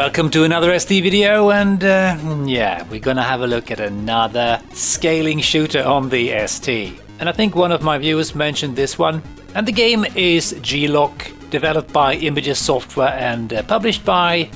Welcome to another SD video, and yeah, we're gonna have a look at another scaling shooter on the ST. And I think one of my viewers mentioned this one. And the game is G-Loc, developed by Images Software and published by,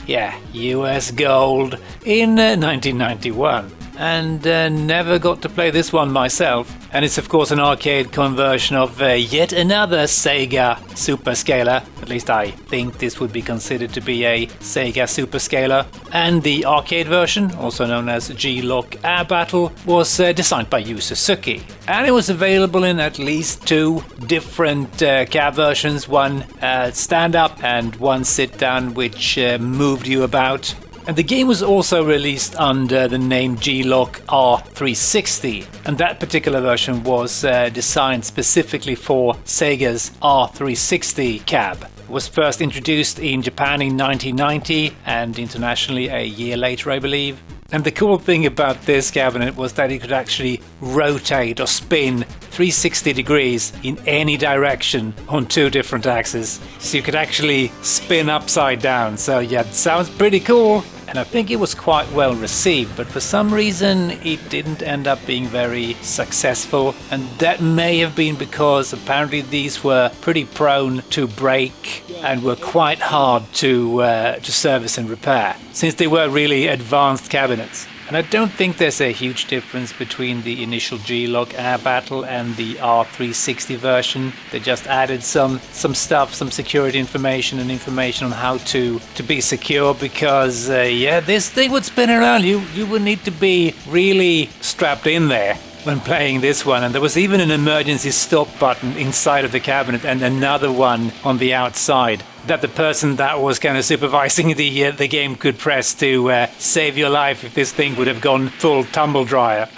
US Gold in 1991. And never got to play this one myself. And it's of course an arcade conversion of yet another Sega Superscaler. At least I think this would be considered to be a Sega Superscaler. And the arcade version, also known as G-Loc Air Battle, was designed by Yu Suzuki. And it was available in at least two different cab versions, one stand-up and one sit-down, which moved you about. And the game was also released under the name G-Loc R360, and that particular version was designed specifically for Sega's R360 cab. It was first introduced in Japan in 1990 and internationally a year later, I believe. And the cool thing about this cabinet was that it could actually rotate or spin 360 degrees in any direction on two different axes. So you could actually spin upside down. So yeah, it sounds pretty cool. And I think it was quite well received, but for some reason it didn't end up being very successful. And that may have been because apparently these were pretty prone to break and were quite hard to service and repair, since they were really advanced cabinets. And I don't think there's a huge difference between the initial G-Loc Air Battle and the R360 version. They just added some stuff, some security information and information on how to be secure, because this thing would spin around. You would need to be really strapped in there when playing this one. And there was even an emergency stop button inside of the cabinet and another one on the outside that the person that was kind of supervising the game could press to save your life if this thing would have gone full tumble dryer.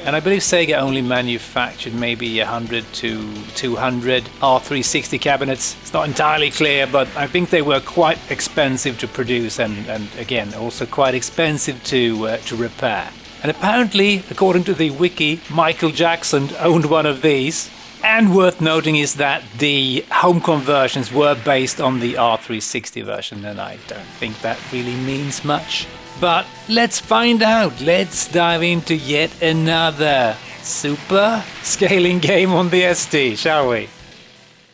And I believe Sega only manufactured maybe 100 to 200 R360 cabinets. It's not entirely clear, but I think they were quite expensive to produce and again also quite expensive to repair. And apparently, according to the wiki, Michael Jackson owned one of these. And worth noting is that the home conversions were based on the R360 version, and I don't think that really means much. But let's find out. Let's dive into yet another super scaling game on the ST, shall we?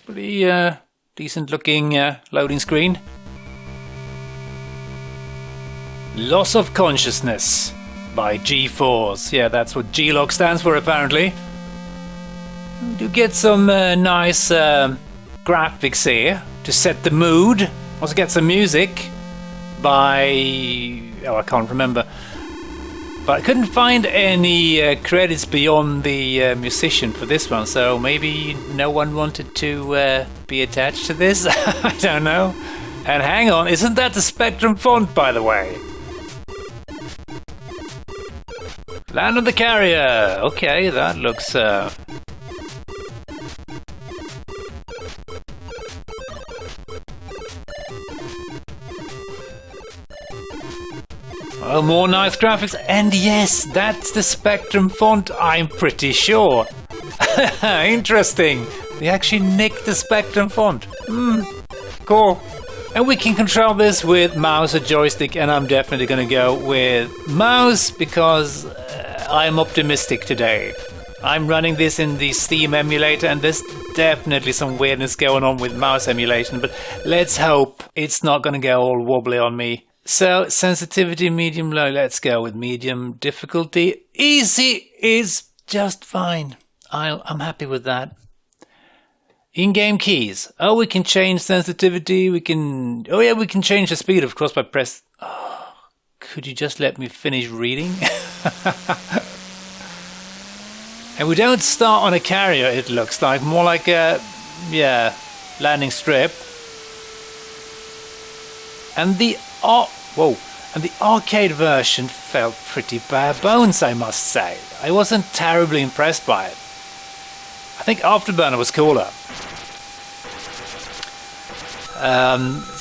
Pretty decent looking loading screen. Loss of Consciousness by G-Force. Yeah, that's what G-Loc stands for apparently. You get some nice graphics here to set the mood. Also get some music by... oh, I can't remember. But I couldn't find any credits beyond the musician for this one, so maybe no one wanted to be attached to this? I don't know. And hang on, isn't that the Spectrum font, by the way? Land of the Carrier! Okay, that looks... Oh, more nice graphics, and yes, that's the Spectrum font, I'm pretty sure. Interesting, they actually nicked the Spectrum font. Cool. And we can control this with mouse or joystick, and I'm definitely gonna go with mouse because I'm optimistic today. I'm running this in the Steam emulator, and there's definitely some weirdness going on with mouse emulation, but let's hope it's not gonna go all wobbly on me. So, sensitivity, medium, low, let's go with medium. Difficulty, easy is just fine. I'm happy with that. In-game keys. Oh, we can change sensitivity, we can change the speed, of course, by press... Oh, could you just let me finish reading? And we don't start on a carrier, it looks like. More like a, landing strip. And the arcade version felt pretty bare bones, I must say. I wasn't terribly impressed by it. I think Afterburner was cooler.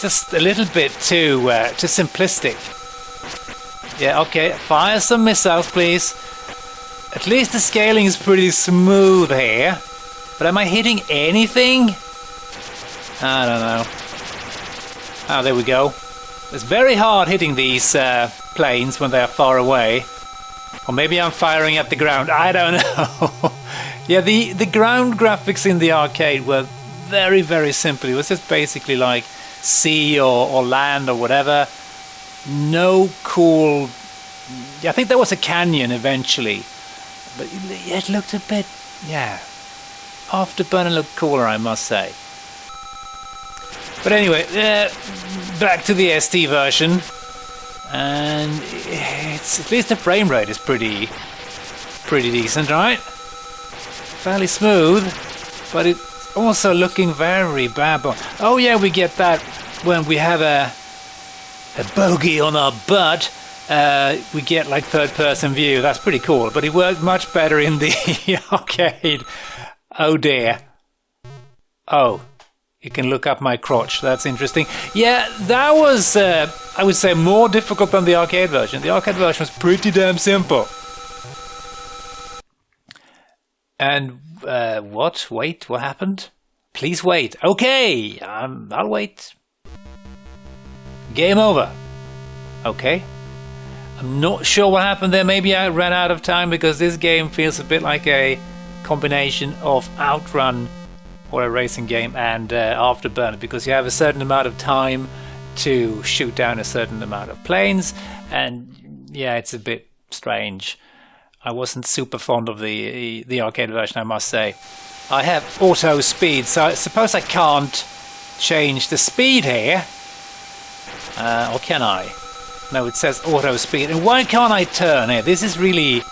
Just a little bit too simplistic. Yeah, okay, fire some missiles, please. At least the scaling is pretty smooth here. But am I hitting anything? I don't know. Oh, there we go. It's very hard hitting these planes when they're far away. Or maybe I'm firing at the ground. I don't know. Yeah, the ground graphics in the arcade were very, very simple. It was just basically like sea or land or whatever. No cool... Yeah, I think there was a canyon eventually. But it looked a bit... Yeah. Afterburner looked cooler, I must say. But anyway, back to the ST version, and it's at least the frame rate is pretty decent, right? Fairly smooth, but it's also looking very bad. Oh yeah, we get that when we have a bogey on our butt. We get like third-person view. That's pretty cool, but it worked much better in the arcade. Oh dear. Oh. You can look up my crotch. That's interesting. Yeah, that was, I would say, more difficult than the arcade version. The arcade version was pretty damn simple. And, what? Wait, what happened? Please wait. Okay, I'll wait. Game over. Okay. I'm not sure what happened there. Maybe I ran out of time because this game feels a bit like a combination of Outrun or a racing game and Afterburner, because you have a certain amount of time to shoot down a certain amount of planes, and yeah, it's a bit strange. I wasn't super fond of the arcade version, I must say. I have auto speed, so I suppose I can't change the speed here. Or can I? No, it says auto speed. And why can't I turn here? This is really...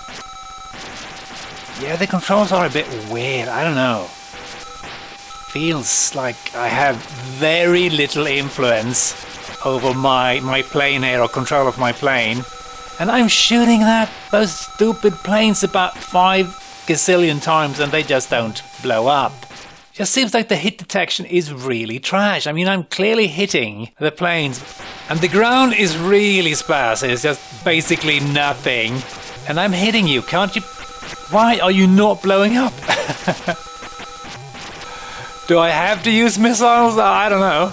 Yeah, the controls are a bit weird. I don't know. Feels like I have very little influence over my plane here, or control of my plane. And I'm shooting those stupid planes about 5 gazillion times and they just don't blow up. Just seems like the hit detection is really trash. I mean, I'm clearly hitting the planes and the ground is really sparse. It's just basically nothing. And I'm hitting you. Can't you... Why are you not blowing up? Do I have to use missiles? I don't know.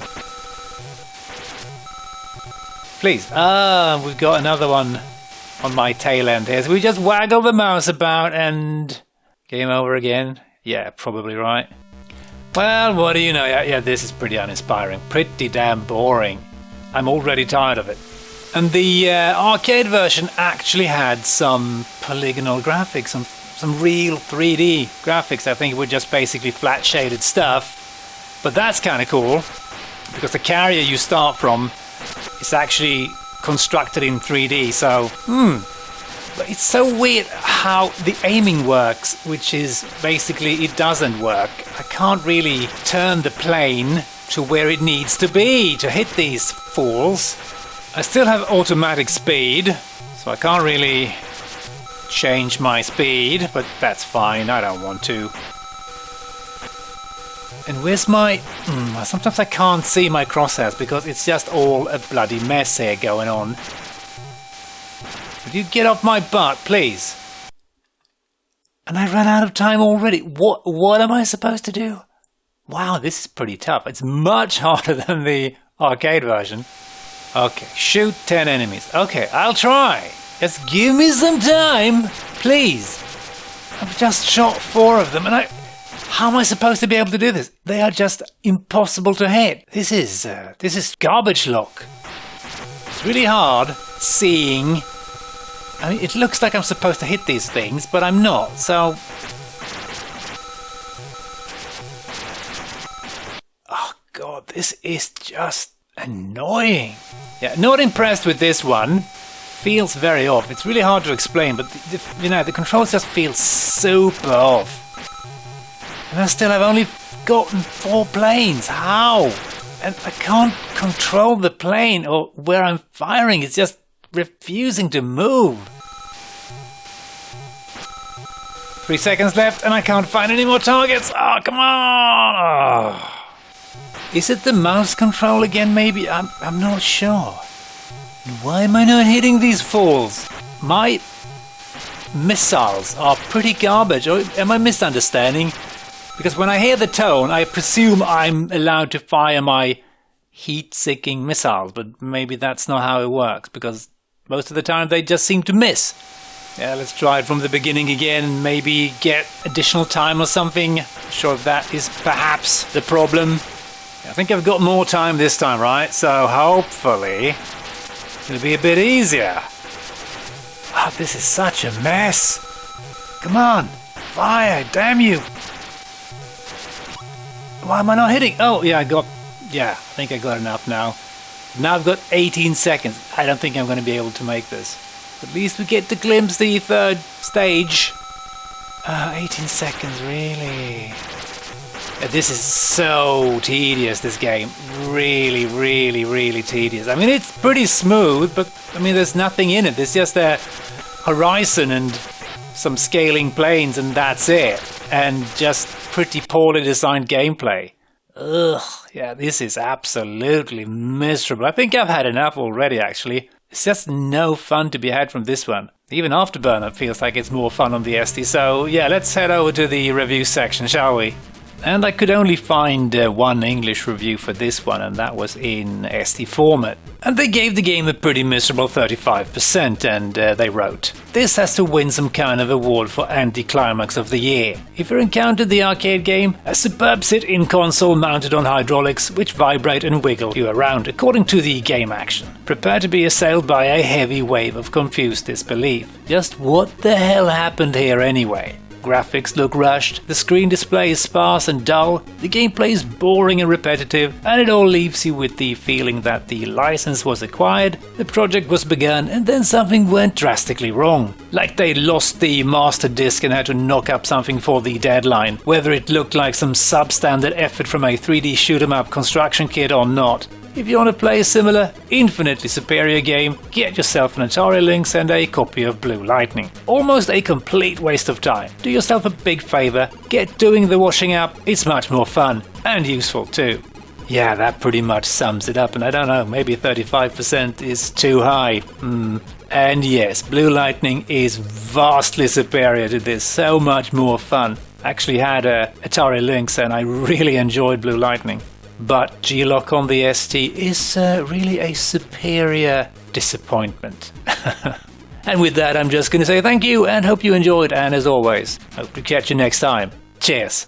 Please. We've got another one on my tail end here. So we just waggle the mouse about and... Game over again? Yeah, probably right. Well, what do you know? Yeah, this is pretty uninspiring. Pretty damn boring. I'm already tired of it. And the arcade version actually had some polygonal graphics, some real 3D graphics. I think it was just basically flat shaded stuff. But that's kind of cool, because the carrier you start from is actually constructed in 3D. So, But it's so weird how the aiming works, which is basically it doesn't work. I can't really turn the plane to where it needs to be to hit these fools. I still have automatic speed, so I can't really change my speed, but that's fine, I don't want to. And where's my... sometimes I can't see my crosshairs because it's just all a bloody mess here going on. Would you get off my butt, please? And I ran out of time already. What am I supposed to do? Wow, this is pretty tough. It's much harder than the arcade version. Okay, shoot 10 enemies. Okay, I'll try. Just give me some time, please. I've just shot 4 of them, and how am I supposed to be able to do this? They are just impossible to hit. This is garbage lock. It's really hard seeing. I mean, it looks like I'm supposed to hit these things, but I'm not, so... Oh god, this is just annoying. Yeah, not impressed with this one. Feels very off. It's really hard to explain, but the controls just feel super off. And I still have only gotten 4 planes. How? And I can't control the plane or where I'm firing. It's just refusing to move. 3 seconds left and I can't find any more targets. Oh, come on! Oh. Is it the mouse control again, maybe? I'm not sure. Why am I not hitting these fools? My missiles are pretty garbage. Or am I misunderstanding? Because when I hear the tone, I presume I'm allowed to fire my heat-seeking missiles, but maybe that's not how it works, because most of the time they just seem to miss. Yeah, let's try it from the beginning again and maybe get additional time or something. Not sure if that is perhaps the problem. I think I've got more time this time, right? So hopefully it'll be a bit easier. Oh, this is such a mess. Come on, fire, damn you. Why am I not hitting? Oh, yeah, I think I got enough now. Now I've got 18 seconds. I don't think I'm going to be able to make this. At least we get to glimpse the third stage. 18 seconds, really? This is so tedious, this game. Really, really, really tedious. I mean, it's pretty smooth, but I mean, there's nothing in it. There's just a horizon and some scaling planes, and that's it. And just pretty poorly designed gameplay. Ugh, yeah, this is absolutely miserable. I think I've had enough already, actually. It's just no fun to be had from this one. Even Afterburner feels like it's more fun on the ST. So yeah, let's head over to the review section, shall we? And I could only find one English review for this one, and that was in ST format. And they gave the game a pretty miserable 35%, and they wrote, "This has to win some kind of award for anti-climax of the year. If you encountered the arcade game, a superb sit-in console mounted on hydraulics which vibrate and wiggle you around according to the game action. Prepare to be assailed by a heavy wave of confused disbelief. Just what the hell happened here anyway? Graphics look rushed, the screen display is sparse and dull, the gameplay is boring and repetitive, and it all leaves you with the feeling that the license was acquired, the project was begun, and then something went drastically wrong. Like they lost the master disc and had to knock up something for the deadline, whether it looked like some substandard effort from a 3D shoot-'em-up construction kit or not. If you want to play a similar, infinitely superior game, get yourself an Atari Lynx and a copy of Blue Lightning. Almost a complete waste of time. Do yourself a big favor, get doing the washing up, it's much more fun, and useful too." Yeah, that pretty much sums it up, and I don't know, maybe 35% is too high. And yes, Blue Lightning is vastly superior to this, so much more fun. I actually had a Atari Lynx and I really enjoyed Blue Lightning. But G-Loc on the ST is really a superior disappointment. And with that, I'm just going to say thank you and hope you enjoyed, and as always, hope to catch you next time. Cheers!